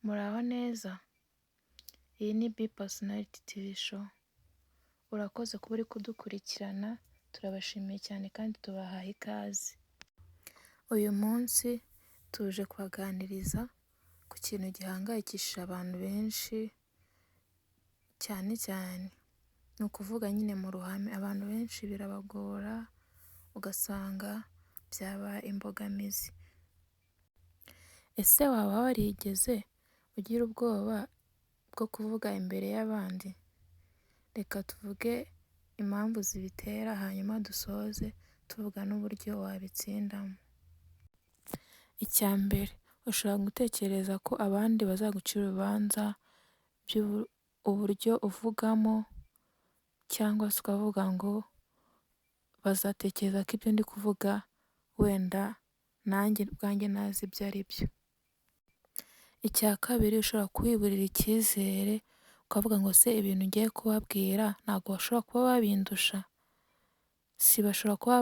Muraho neza? Iyi ni Be Personality TV show. Urakoze kuba uri kudukurikirana, turabashimiye cyane kandi tubahaye ikaze. Uyu munsi tuje kubaganiriza ku kintu gihangayikishije abantu benshi cyane cyane. Ni ukuvuga nyine mu ruhame, abantu benshi birabagora ugasanga byabaye imbogamizi. Ese waba warigeze ugira ubwoba bwo kuvuga imbere y'abandi? Reka tuvuge impamvu zibitera hanyuma dusoze tuvuga n'uburyo wabitsindamo. Icya mbere, ushobora gutekereza ko abandi bazagucira urubanza uburyo uvugamo, cyangwa se ukavuga ngo bazatekereza ko ibyo ndi kuvuga wenda nanjye ubwanjye ntazi ibyo ari byo. Icya kabiri, ushobora kwiburira icyizere ukavuga ngo se ibintu ngiye kubabwira ntabwo bashobora kuba babindusha, si bashobora kuba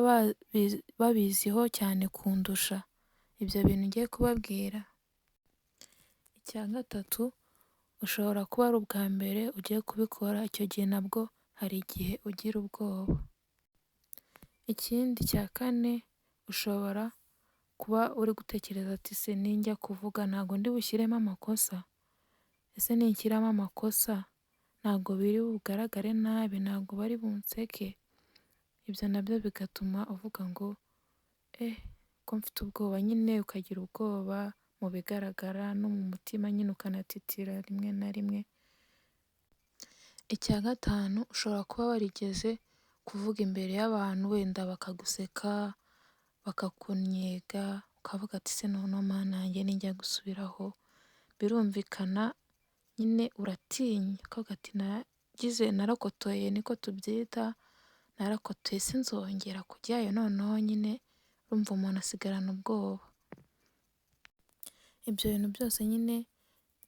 babiziho cyane kundusha ibyo bintu ngiye kubabwira. Icya gatatu, ushobora kuba ari ubwa mbere ugiye kubikora, icyo gihe nabwo hari igihe ugira ubwoba. Ikindi cya kane, ushobora kuba uri gutekereza ati se ninjya kuvuga ntabwo ndi bushyiremo amakosa? Ese ninshyiramo amakosa ntabwo biri bugaragare nabi, ntabwo bari bunseke? Ibyo nabyo bigatuma uvuga ngo ko mfite ubwoba, nyine ukagira ubwoba mu bigaragara no mu mutima, nyine ukanatitira rimwe na rimwe. Icya gatanu, ushobora kuba warigeze kuvuga imbere y'abantu wenda bakaguseka, bakakunnyega, ukavuga ati se noneho mana yanjye ninjya gusubiraho birumvikana, nyine uratinya ukavuga ati narakotoye, niko tubyita, narakotoye sinzongera kujyayo. Noneho nyine urumva umuntu asigarana ubwoba. Ibyo bintu byose nyine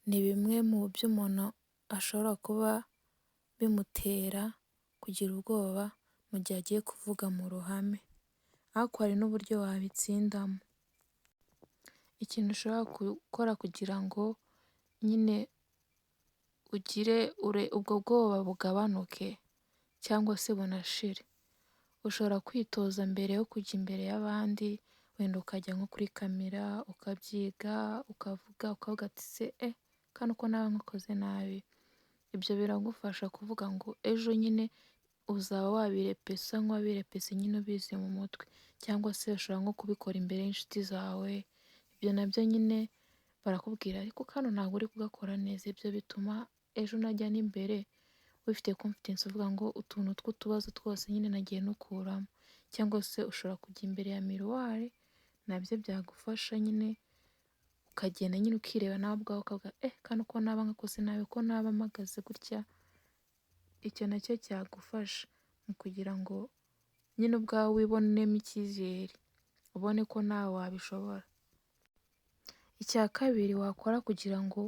ni bimwe mu byo umuntu ashobora kuba bimutera kugira ubwoba mu gihe agiye kuvuga mu ruhame, ariko hari n'uburyo wabitsindamo. Ikintu ushobora gukora kugira ngo nyine ugire ubwo bwoba bugabanuke cyangwa se bunashire, ushobora kwitoza mbere yo kujya imbere y'abandi, wenda ukajya nko kuri kamera ukabyiga, ukavuga ati se kano ko naba nkoze nabi. Ibyo biragufasha kuvuga ngo ejo nyine uzaba wabirepesa nk'uwabirepese, nyine ubizi mu mutwe. Cyangwa se ushobora nko kubikora imbere y'inshuti zawe, ibyo nabyo nyine barakubwira ariko kano ntabwo uri kugakora neza. Ibyo bituma ejo unajya n'imbere wifite confidence uvuga ngo utuntu tw'utubazo twose nyine nagiye nukuramo. Cyangwa se ushobora kujya imbere ya miruwari, nabyo byagufasha nyine ukagenda nyine ukireba nawe ubwawe ukavuga kano ko naba nkakoze nabi, ko naba mpagaze gutya. Icyo nacyo cyagufasha mu kugira ngo nyine ubwawe wibonemo icyizere, ubone ko nawe wabishobora. Icya kabiri wakora kugira ngo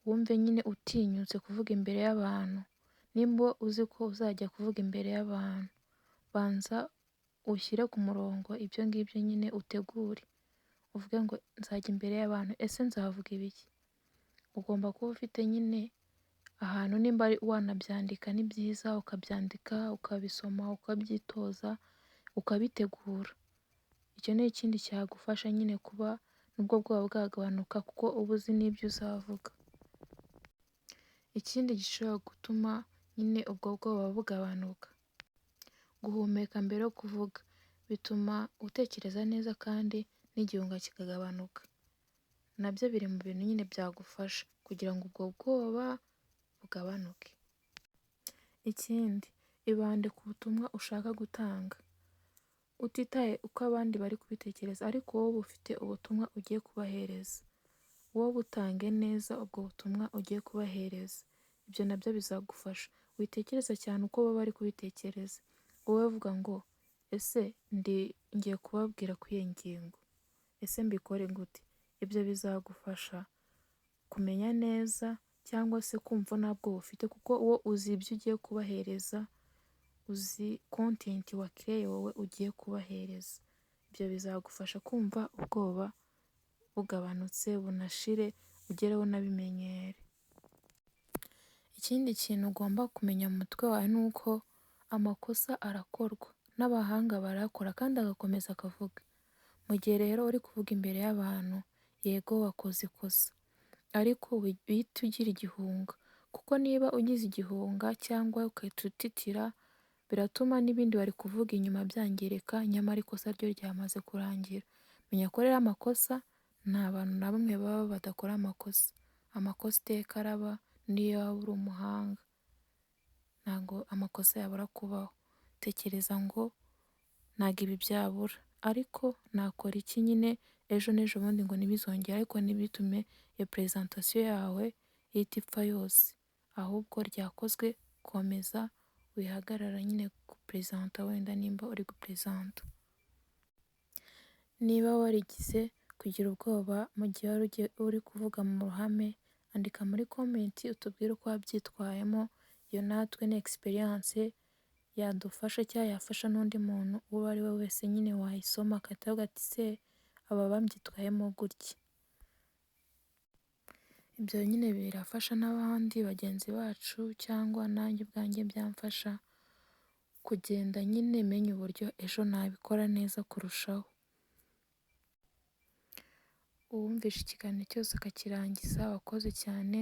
wumve nyine utinyutse kuvuga imbere y'abantu, nimba uzi ko uzajya kuvuga imbere y'abantu, banza ushyire ku murongo ibyo ngibyo, nyine utegure uvuge ngo nzajya imbere y'abantu, ese nzavuga ibiki? Ugomba kuba ufite nyine ahantu, nimba wanabyandika ni byiza ukabyandika, ukabisoma, ukabyitoza, ukabitegura. Icyo ni ikindi cyagufasha nyine kuba nubwo bwoba bwagabanuka, kuko uba uzi n'ibyo uzavuga. Ikindi gishobora gutuma nyine ubwo bwoba bugabanuka, guhumeka mbere yo kuvuga bituma utekereza neza kandi n'igihunga kikagabanuka. Nabyo biri mu bintu nyine byagufasha kugira ngo ubwo bwoba bugabanuke. Ikindi, ibande ku butumwa ushaka gutanga, utitaye uko abandi bari kubitekereza, ariko wowe ufite ubutumwa ugiye kubahereza, wowe butange neza ubwo butumwa ugiye kubahereza. Ibyo nabyo bizagufasha. Witekereza cyane uko baba bari kubitekereza, wowe vuga ngo ese ngiye kubabwira kuri iyi ngingo, ese mbikore gute? Ibyo bizagufasha kumenya neza cyangwa se kumva nta bwoba ufite, kuko wowe uzi ibyo ugiye kubahereza, uzi content wakireye wowe ugiye kubahereza. Ibyo bizagufasha kumva ubwoba bugabanutse bunashire, ugereho unabimenyere. Ikindi kintu ugomba kumenya mu mutwe wawe ni uko amakosa arakorwa n'abahanga barakora kandi agakomeza akavuga. Mu gihe rero uri kuvuga imbere y'abantu, yego wakoze ikosa, ariko wihita ugira igihunga, kuko niba ugize igihunga cyangwa ugahita utitira, biratuma n'ibindi wari kuvuga inyuma byangirika, nyamara ikosa ryo ryamaze kurangira. Menya ko rero amakosa nta bantu na bamwe baba badakora amakosa. Amakosa iteka araba niyo waba uri umuhanga, ntabwo amakosa yabura kubaho. Tekereza ngo ntabwo ibi byabura, ariko nakora iki nyine ejo n'ejo bundi ngo ntibizongere, ariko ntibitume iyo presentation yawe ihita ipfa yose, ahubwo ryakozwe komeza wihagarara nyine gupresenta, wenda nimba uri gupresenta. Niba warigize kugira ubwoba mu gihe uri kuvuga mu ruhame, andika muri comment utubwire uko wabyitwayemo. Iyo natwe ni experience yadufasha cyangwa yafasha n'undi muntu uwo ari we wese nyine wayisoma agahita avuga ati se aba babyitwayemo gutya. Ibyo nyine birafasha n'abandi bagenzi bacu cyangwa nanjye ubwanjye byamfasha kugenda nyine menya uburyo ejo nabikora neza kurushaho. Uwumvishe ikiganiro cyose akakirangiza wakoze cyane.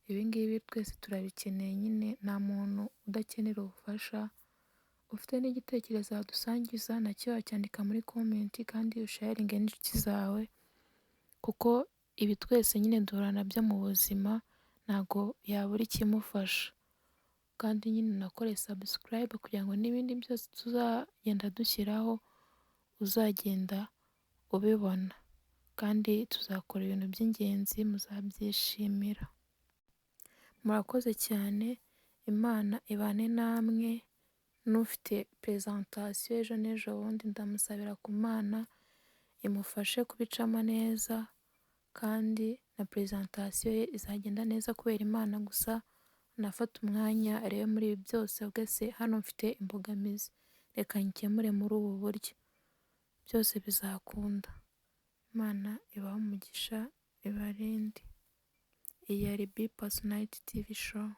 Ibi ngibi twese turabikeneye nyine, nta muntu udakenera ubufasha. Ufite n'igitekerezo wadusangiza nacyo wacyandika muri comment kandi usharinge n'inshuti zawe, kuko ibi twese nyine duhura nabyo mu buzima, ntabwo yabura ikimufasha. Kandi nyine unakore subscribe kugira ngo n'ibindi byose tuzagenda dushyiraho uzagenda ubibona, kandi tuzakora ibintu by'ingenzi muzabyishimira. Murakoze cyane, Imana ibane namwe. N'ufite presentation ejo n'ejo bundi ndamusabira ku Mana imufashe kubicamo neza, kandi na presentation ye izagenda neza kubera Imana. Gusa nafata umwanya arebe muri ibi byose avuge se hano mfite imbogamizi, reka nkemure muri ubu buryo, byose bizakunda. Imana ibahe umugisha, ibarinde. Iyi yari B Personality TV Show.